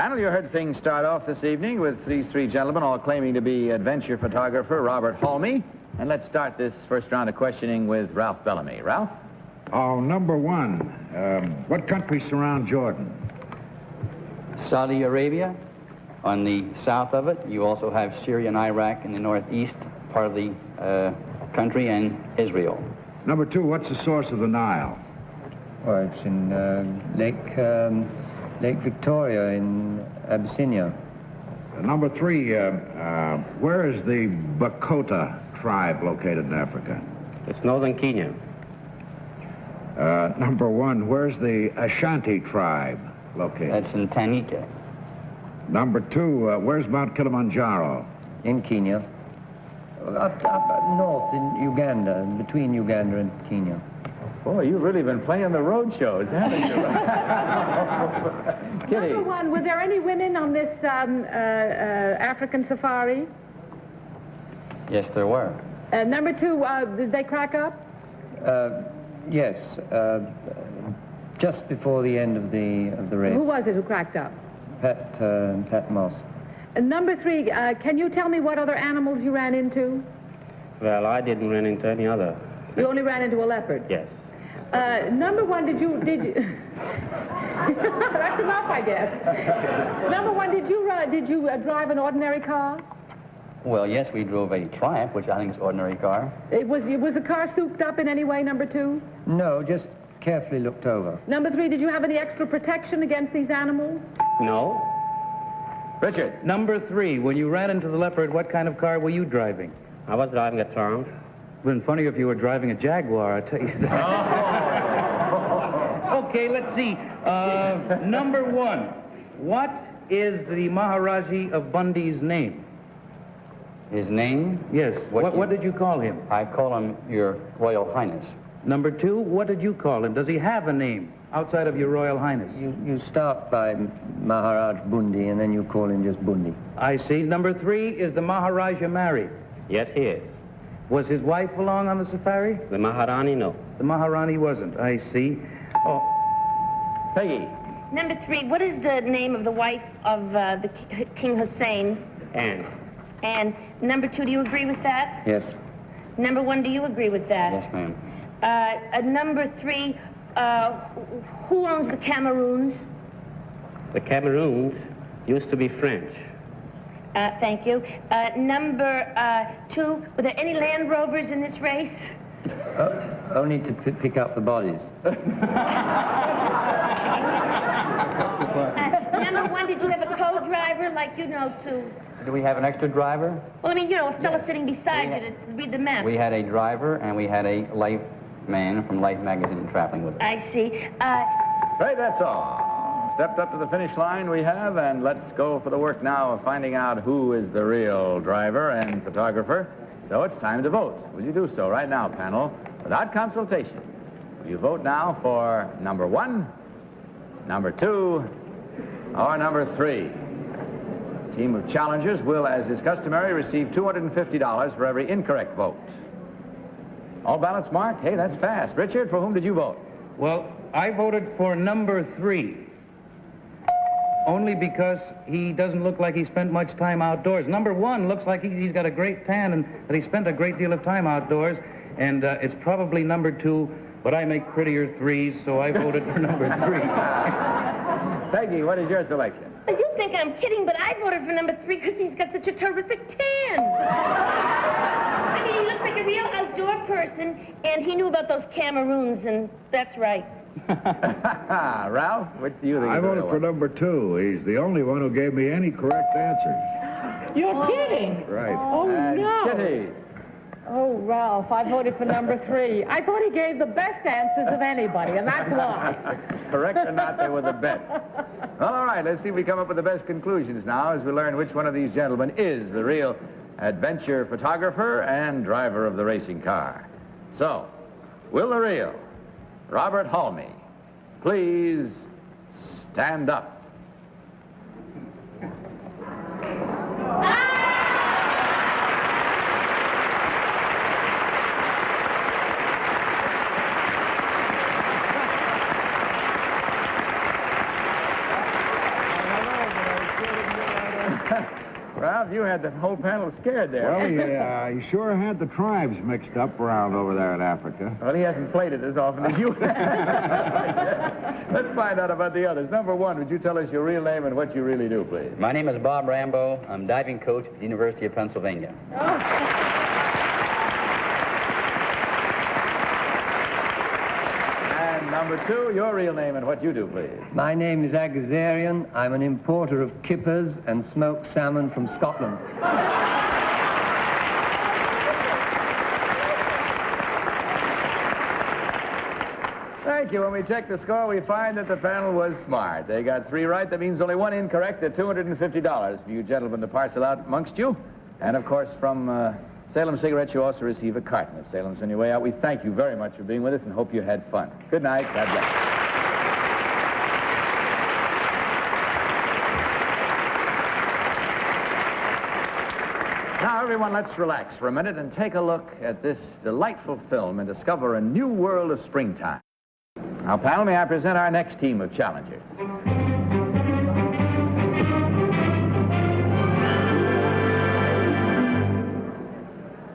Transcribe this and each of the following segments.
Panel, you heard things start off this evening with these three gentlemen all claiming to be adventure photographer Robert Halmy. And let's start this first round of questioning with Ralph Bellamy. Ralph? Oh, number one, what countries surround Jordan? Saudi Arabia. On the south of it, you also have Syria and Iraq in the northeast part of the country, and Israel. Number two, what's the source of the Nile? Well, it's in Lake Victoria in Abyssinia. Number three, where is the Bakota tribe located in Africa? It's northern Kenya. Number one, where's the Ashanti tribe located? That's in Tanganyika. Number two, where's Mount Kilimanjaro? In Kenya. Up north in Uganda, between Uganda and Kenya. Boy, you've really been playing the road shows, haven't you? Kitty. Number one, were there any women on this African safari? Yes, there were. Number two, did they crack up? Yes, just before the end of the race. Who was it who cracked up? Pat Moss. Number three, can you tell me what other animals you ran into? Well, I didn't run into any other. You only ran into a leopard? Yes. Number one, did you... That's enough, I guess. Number one, did you drive an ordinary car? Well, yes, we drove a Triumph, which I think is an ordinary car. Was the car souped up in any way, number two? No, just carefully looked over. Number three, did you have any extra protection against these animals? No. Richard. Number three, when you ran into the leopard, what kind of car were you driving? I was driving a Triumph. It would have been funny if you were driving a Jaguar, I tell you that. Oh. Okay, let's see. Number one, what is the Maharaji of Bundy's name? His name? Yes. What did you call him? I call him Your Royal Highness. Number two, what did you call him? Does he have a name outside of Your Royal Highness? You start by Maharaj Bundi, and then you call him just Bundi. I see. Number three, is the Maharaja married? Yes, he is. Was his wife along on the safari? The Maharani, no. The Maharani wasn't. I see. Oh. Peggy. Number three, what is the name of the wife of the King Hussein? Anne. And number two, do you agree with that? Yes. Number one, do you agree with that? Yes, ma'am. Number three, who owns the Cameroons? The Cameroons used to be French. Thank you. Number two, were there any Land Rovers in this race? Only to pick up the bodies. Number one, did you have a co-driver like you know to? Do we have an extra driver? Well, I mean, you know, a fellow sitting beside you to read the map. We had a driver, and we had a Life man from Life magazine traveling with us. I see. Right, that's all. Stepped up to the finish line we have, and let's go for the work now of finding out who is the real driver and photographer. So it's time to vote. Will you do so right now, panel, without consultation? Will you vote now for number one, number two, or number three? The team of challengers will, as is customary, receive $250 for every incorrect vote. All ballots marked? Hey, that's fast. Richard, for whom did you vote? Well, I voted for number three. Only because he doesn't look like he spent much time outdoors. Number one looks like he's got a great tan and that he spent a great deal of time outdoors. And it's probably number two, but I make prettier threes, so I voted for number three. Peggy, what is your selection? You think I'm kidding, but I voted for number three because he's got such a terrific tan. I mean, he looks like a real outdoor person, and he knew about those Cameroons, and that's right. Ralph, which do you think? I voted for number two. He's the only one who gave me any correct answers. You're kidding. Right. Oh, no. Kitty. Oh, Ralph, I voted for number three. I thought he gave the best answers of anybody, and that's why. Correct or not, they were the best. Well, all right, let's see if we come up with the best conclusions now as we learn which one of these gentlemen is the real adventure photographer and driver of the racing car. So, will the real Robert Halmy please stand up? Ralph, you had the whole panel scared there. Well, he sure had the tribes mixed up around over there in Africa. Well, he hasn't played it as often as you have. Let's find out about the others. Number one, would you tell us your real name and what you really do, please? My name is Bob Rambo. I'm diving coach at the University of Pennsylvania. And number two, your real name and what you do, please. My name is Agazarian. I'm an importer of kippers and smoked salmon from Scotland. Thank you. When we check the score, we find that the panel was smart. They got 3 right. That means only 1 incorrect at $250 for you gentlemen to parcel out amongst you. And, of course, from Salem Cigarettes, you also receive a carton of Salem's on your way out. We thank you very much for being with us and hope you had fun. Good night. God bless. Now, everyone, let's relax for a minute and take a look at this delightful film and discover a new world of springtime. Now, panel, may I present our next team of challengers?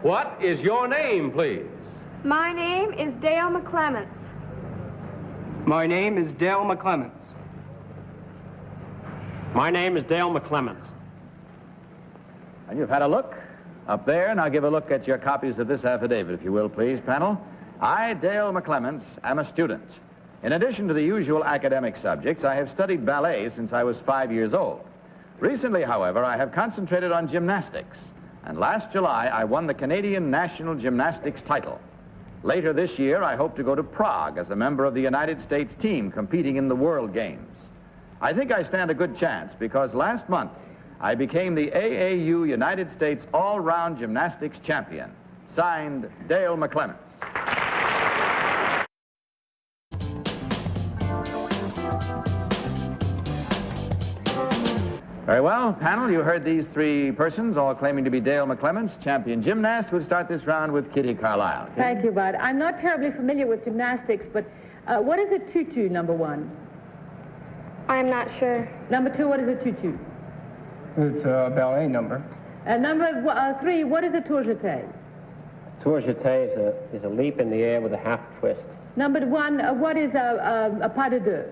What is your name, please? My name is Dale McClements. My name is Dale McClements. My name is Dale McClements. And you've had a look up there. Now give a look at your copies of this affidavit, if you will, please, panel. I, Dale McClements, am a student. In addition to the usual academic subjects, I have studied ballet since I was 5 years old. Recently, however, I have concentrated on gymnastics. And last July, I won the Canadian National Gymnastics title. Later this year, I hope to go to Prague as a member of the United States team competing in the World Games. I think I stand a good chance because last month, I became the AAU United States All-Round Gymnastics Champion. Signed, Dale McClements. Very well, panel, you heard these 3 persons, all claiming to be Dale McClements, champion gymnast. We'll start this round with Kitty Carlisle. Thank you, Bud. I'm not terribly familiar with gymnastics, but what is a tutu, number 1? I'm not sure. Number 2, what is a tutu? It's a ballet number. Number 3, what is a tour jeté? Tour jeté is a leap in the air with a half twist. Number 1, what is a pas de deux?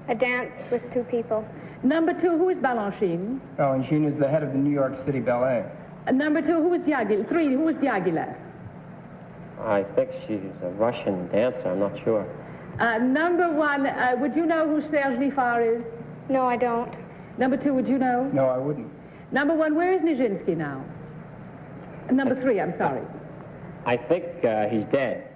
A dance with 2 people. Number 2, who is Balanchine? Balanchine is the head of the New York City Ballet. Number 2, who is Diaghilev? 3, who is Diaghilev? I think she's a Russian dancer, I'm not sure. Number 1, would you know who Serge Liffard is? No, I don't. Number 2, would you know? No, I wouldn't. Number 1, where is Nijinsky now? Number 3, I'm sorry. I think he's dead.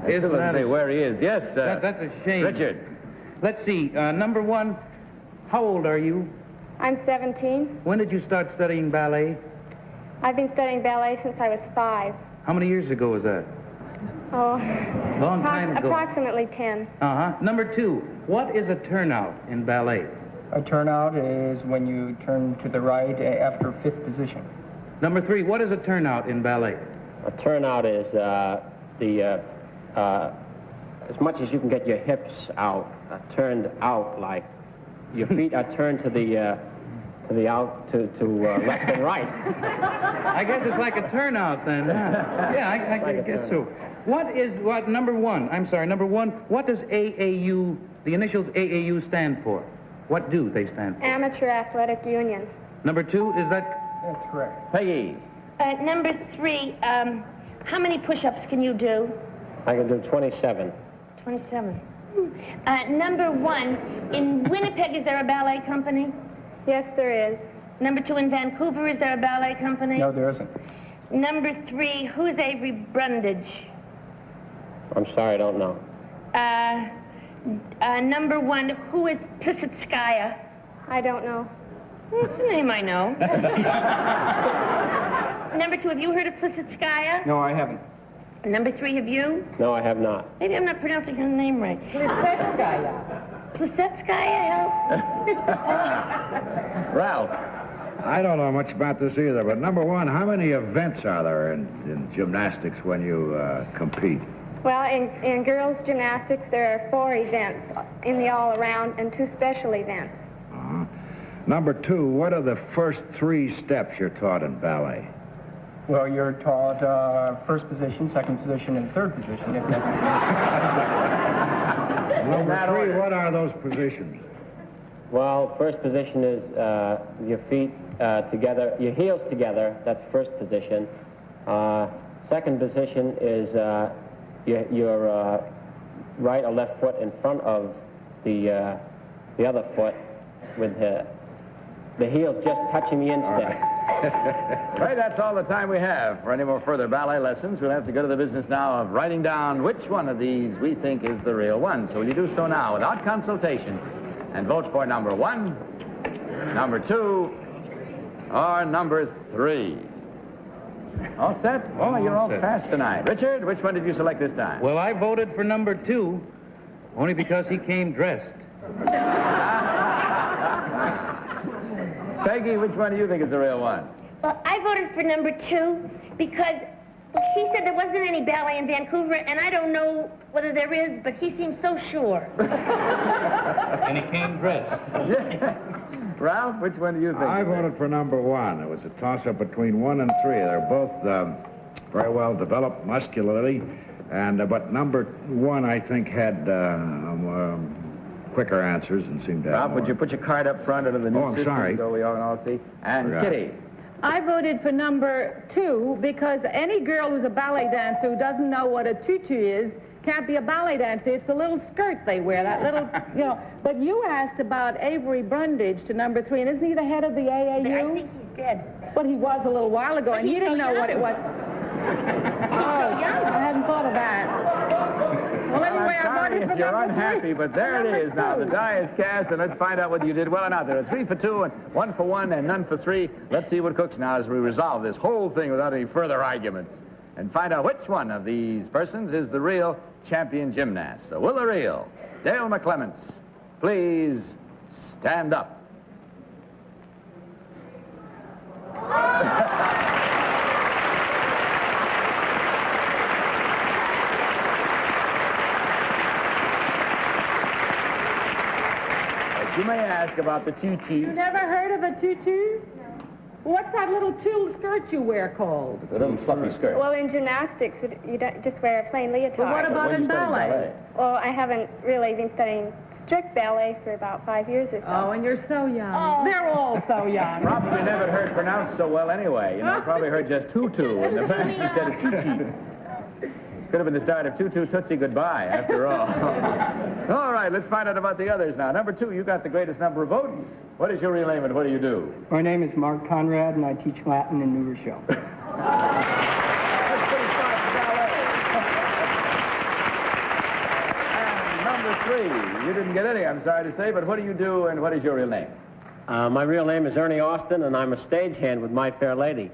Isn't that Say where he is. Yes, that's a shame. Richard. Let's see. Number 1, how old are you? I'm 17. When did you start studying ballet? I've been studying ballet since I was 5. How many years ago was that? Oh, Long time ago. approximately 10. Uh-huh. Number 2, what is a turnout in ballet? A turnout is when you turn to the right after 5th position. Number 3, what is a turnout in ballet? A turnout is as much as you can get your hips out, turned out, like your feet are turned to left and right. I guess it's like a turnout then. Yeah, I guess so. Number 1, what does AAU, the initials AAU stand for? What do they stand for? Amateur Athletic Union. Number 2, is that? That's correct. Peggy. Number 3, how many push-ups can you do? I can do 27. 27. Number 1, in Winnipeg, is there a ballet company? Yes, there is. Number 2, in Vancouver, is there a ballet company? No, there isn't. Number 3, who's Avery Brundage? I'm sorry, I don't know. Number 1, who is Plisitskaya? I don't know. That's a name I know. Number 2, have you heard of Plisitskaya? No, I haven't. Number 3, have you? No, I have not. Maybe I'm not pronouncing her name right. Plisetskaya. Plisitskaya, Ralph. I don't know much about this either, but number 1, how many events are there in gymnastics when you compete? Well, in girls' gymnastics, there are 4 events in the all-around and 2 special events. Number 2, what are the first 3 steps you're taught in ballet? Well, you're taught first position, second position, and third position, if necessary. Number 3, what are those positions? Well, first position is your feet together, your heels together. That's first position. Second position is your right or left foot in front of the other foot, with the heels just touching the instep. Right, that's all the time we have. For any more further ballet lessons, we'll have to go to the business now of writing down which one of these we think is the real one. So will you do so now without consultation and vote for number 1, number 2, or number 3? All set? Oh, you're all fast tonight. Richard, which one did you select this time? Well, I voted for number 2, only because he came dressed. Peggy, which one do you think is the real one? Well, I voted for number 2 because he said there wasn't any ballet in Vancouver, and I don't know whether there is, but he seems so sure. And he came dressed. Yeah. Ralph, which one do you think? I voted for number 1. It was a toss-up between 1 and 3. They're both very well developed muscularly, and but number 1, I think, had quicker answers and seemed to have Ralph, more. would you put your card up front under the new I'm system sorry. so we all see? And Forgot. Kitty. I voted for number 2 because any girl who's a ballet dancer who doesn't know what a tutu is can't be a ballet dancer. It's the little skirt they wear, that little, you know. But you asked about Avery Brundage to number 3, and isn't he the head of the AAU? I think he's dead. But he was a little while ago, and he didn't know what it was. Oh, I hadn't thought of that. Well, anyway, I voted for You're number 3. unhappy, but there it is now. The die is cast, and let's find out whether you did well or not. There are 3 for 2 and 1 for 1 and none for 3. Let's see what cooks now as we resolve this whole thing without any further arguments and find out which one of these persons is the real champion gymnast. So will the real Dale McClements please stand up? You may ask about the tutu. You never heard of a tutu? What's that little tulle skirt you wear called? The little fluffy skirt. Well, in gymnastics, you don't just wear a plain leotard. Well, what about in ballet? Well, I haven't really been studying strict ballet for about 5 years or so. Oh, and you're so young. Oh. They're all so young. Probably never heard pronounced so well anyway. You know, probably heard just tutu in the back instead of tutu. Could have been the start of Tutu Tootsie Goodbye, after all. All right, let's find out about the others now. Number 2, you got the greatest number of votes. What is your real name and what do you do? My name is Mark Conrad, and I teach Latin in New Rochelle. That's pretty fast ballet. And number 3, you didn't get any, I'm sorry to say, but what do you do and what is your real name? My real name is Ernie Austin, and I'm a stagehand with My Fair Lady.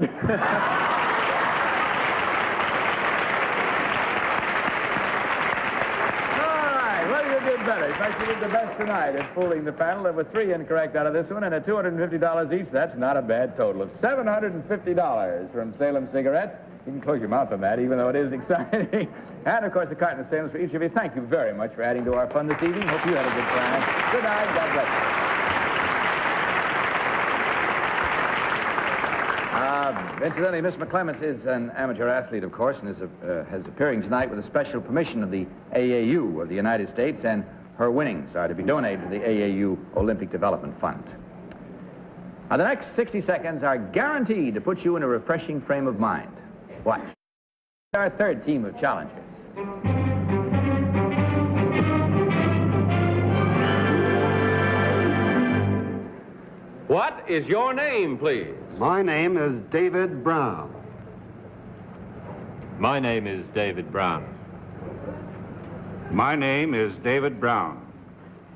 Better. In fact, you did the best tonight at fooling the panel. There were 3 incorrect out of this one, and at $250 each, that's not a bad total of $750 from Salem Cigarettes. You can close your mouth on that, even though it is exciting. And, of course, a carton of Salem's for each of you. Thank you very much for adding to our fun this evening. Hope you had a good time. Good night. God bless you. Incidentally, Miss McClements is an amateur athlete, of course, and is appearing tonight with a special permission of the AAU of the United States, and her winnings are to be donated to the AAU Olympic Development Fund. Now, the next 60 seconds are guaranteed to put you in a refreshing frame of mind. Watch. Our third team of challengers. What is your name, please? My name is David Brown. My name is David Brown. My name is David Brown.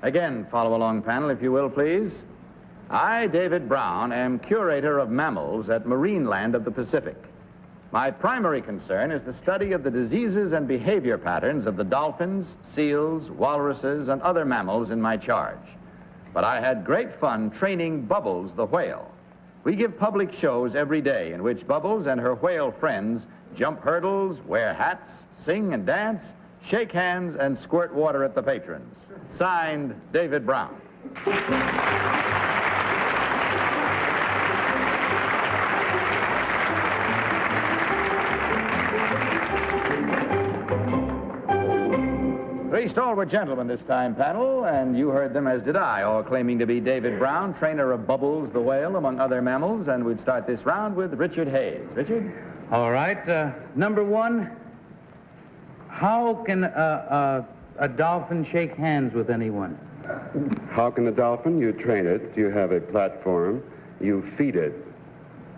Again, follow along, panel, if you will, please. I, David Brown, am curator of mammals at Marineland of the Pacific. My primary concern is the study of the diseases and behavior patterns of the dolphins, seals, walruses, and other mammals in my charge. But I had great fun training Bubbles the whale. We give public shows every day in which Bubbles and her whale friends jump hurdles, wear hats, sing and dance, shake hands, and squirt water at the patrons. Signed, David Brown. Three stalwart gentlemen this time, panel, and you heard them, as did I, all claiming to be David Brown, trainer of Bubbles the whale, among other mammals, and we'd start this round with Richard Hayes. Richard? All right. Number one, how can a dolphin shake hands with anyone? How can a dolphin? You train it. You have a platform. You feed it.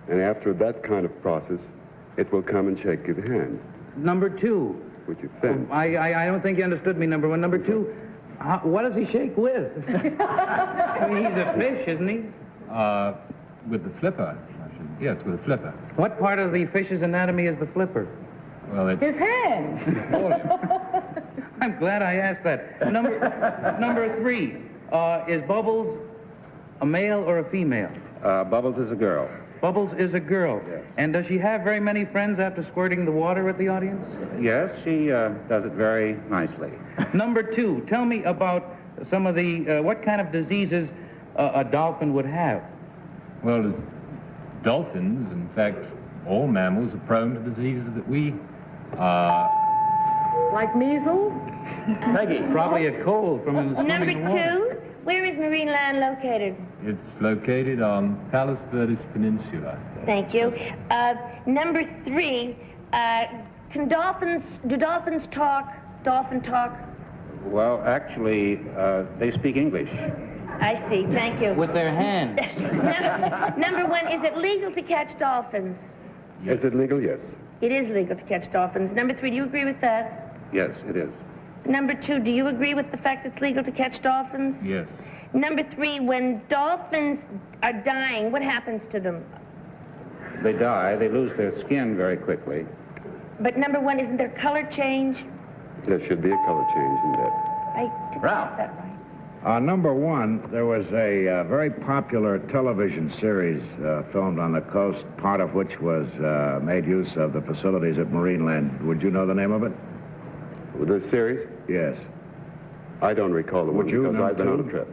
And after that kind of process, it will come and shake your hands. Number two. Would you think? I don't think you understood me, number one. Number two, what does he shake with? I mean, he's a fish, isn't he? With the flipper. Yes, with a flipper. What part of the fish's anatomy is the flipper? Well, it's... His hand. I'm glad I asked that. Number three, is Bubbles a male or a female? Bubbles is a girl. Bubbles is a girl. Yes. And does she have very many friends after squirting the water at the audience? Yes, she does it very nicely. Number two, tell me about some of the, what kind of diseases a dolphin would have. Well, as dolphins, in fact, all mammals are prone to diseases that we Like measles? Peggy. Probably a cold from Number swimming in the water. two, where is Marineland located? It's located on Palos Verdes Peninsula. Thank you. Number three, do dolphins talk? Dolphin talk? Well, actually, they speak English. I see, thank you. With their hands. Number one, is it legal to catch dolphins? Yes. Is it legal? Yes. It is legal to catch dolphins. Number three, do you agree with that? Yes, it is. Number two, do you agree with the fact it's legal to catch dolphins? Yes. Number three, when dolphins are dying, what happens to them? They die. They lose their skin very quickly. But number one, isn't there color change? There should be a color change in that. I didn't Ralph. get that right. Number one, there was a very popular television series filmed on the coast, part of which was made use of the facilities at Marineland. Would you know the name of it? The series? Yes. I don't recall the one Would you? because I've been Number on a two? trip.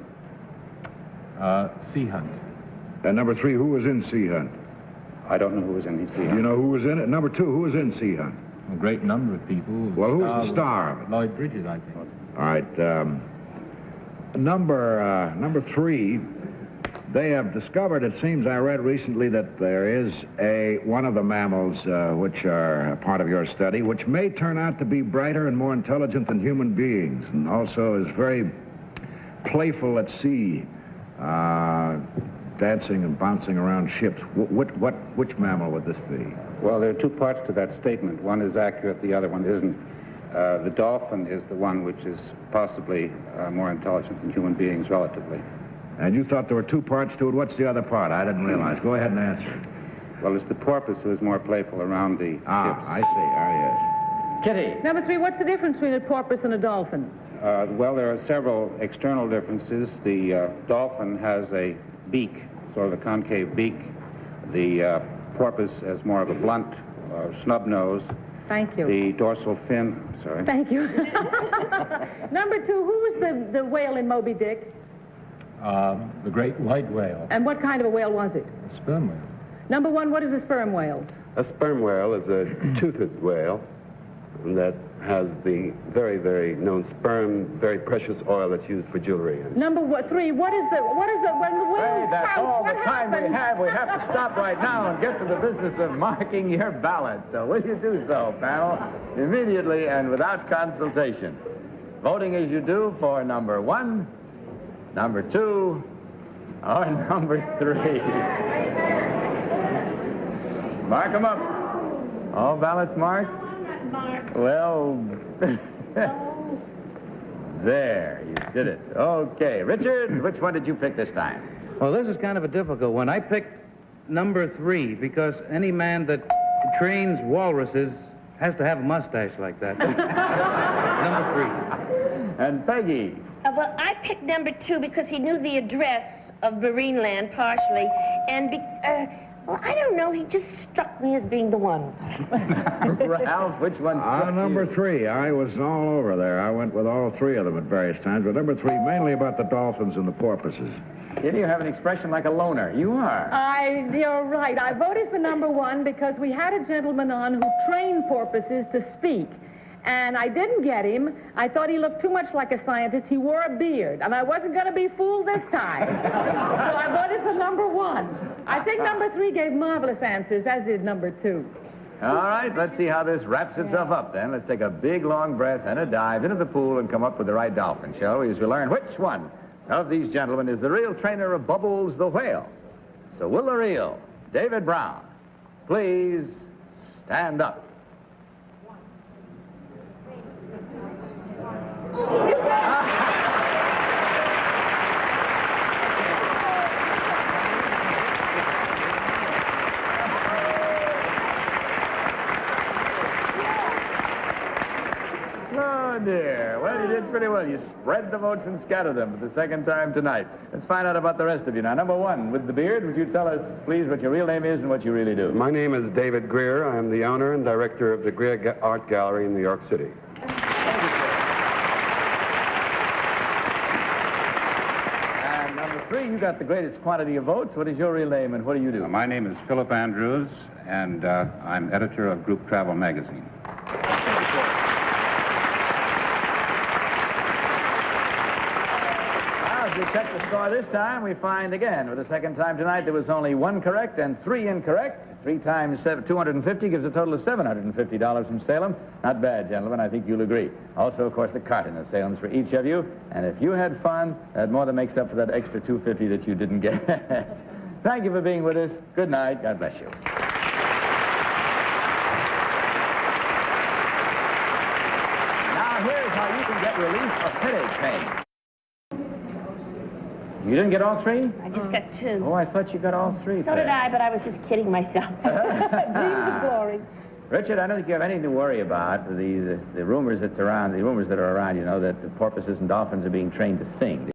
Sea Hunt. And number three, who was in Sea Hunt? I don't know who was in the sea. Do you know who was in it? Number two, who was in Sea Hunt? A great number of people. Well, who's the star of it? Lloyd Bridges, I think. All right. Number three, they have discovered, it seems I read recently, that there is one of the mammals which are a part of your study, which may turn out to be brighter and more intelligent than human beings, and also is very playful at sea, dancing and bouncing around ships. Which mammal would this be? Well, there are two parts to that statement. One is accurate, the other one isn't. The dolphin is the one which is possibly more intelligent than human beings relatively. And you thought there were two parts to it. What's the other part? I didn't realize. Go ahead and answer. Well, it's the porpoise who is more playful around the ships. I see. Ah, yes. Kitty. Number three, what's the difference between a porpoise and a dolphin? Well, there are several external differences. The dolphin has a beak, sort of a concave beak. The porpoise has more of a blunt, snub nose. Thank you. The dorsal fin, sorry. Thank you. Number two, who was the whale in Moby Dick? The great white whale. And what kind of a whale was it? A sperm whale. Number one, what is a sperm whale? A sperm whale is a toothed whale that has the very, very known sperm, very precious oil that's used for jewelry. Number three, what is when the whale Hey, that's spouts, all what the time we happens? have. We have to stop right now and get to the business of marking your ballot. So will you do so, panel, immediately and without consultation? Voting as you do for number one, number two, or number three. Mark them up. All ballots marked? Well, there, you did it. Okay, Richard, which one did you pick this time? Well, this is kind of a difficult one. I picked number three because any man that trains walruses has to have a mustache like that. Number three. And Peggy. Well, I picked number two because he knew the address of Marineland partially, and well, I don't know, he just struck me as being the one. Ralph, which one struck Number you? three, I was all over there. I went with all three of them at various times, but number three, mainly about the dolphins and the porpoises. Kitty, you have an expression like a loner. You are. You're right. I voted for number one because we had a gentleman on who trained porpoises to speak. And I didn't get him. I thought he looked too much like a scientist. He wore a beard, and I wasn't going to be fooled this time. So I voted for number 1. I think number 3 gave marvelous answers, as did number 2. All right, let's see how this wraps itself up then. Let's take a big, long breath and a dive into the pool and come up with the right dolphin, shall we, as we learn which one of these gentlemen is the real trainer of Bubbles the whale. So will the real David Brown please stand up? Oh, dear. Well, you did pretty well. You spread the votes and scattered them for the second time tonight. Let's find out about the rest of you. Now, number 1, with the beard, would you tell us, please, what your real name is and what you really do? My name is David Greer. I am the owner and director of the Greer Art Gallery in New York City. And number 3, you got the greatest quantity of votes. What is your real name and what do you do? My name is Philip Andrews, and I'm editor of Group Travel Magazine. As we check the score this time, we find again, for the second time tonight, there was only 1 correct and 3 incorrect. 3 times 250 gives a total of $750 from Salem. Not bad, gentlemen. I think you'll agree. Also, of course, the carton of Salem's for each of you. And if you had fun, that more than makes up for that extra $250 that you didn't get. Thank you for being with us. Good night. God bless you. Now, here's how you can get relief of headache pain. You didn't get all 3? I just got 2. Oh, I thought you got all 3. So did I, but I was just kidding myself. Dreams of glory. Richard, I don't think you have anything to worry about. The rumors that are around, you know, that the porpoises and dolphins are being trained to sing.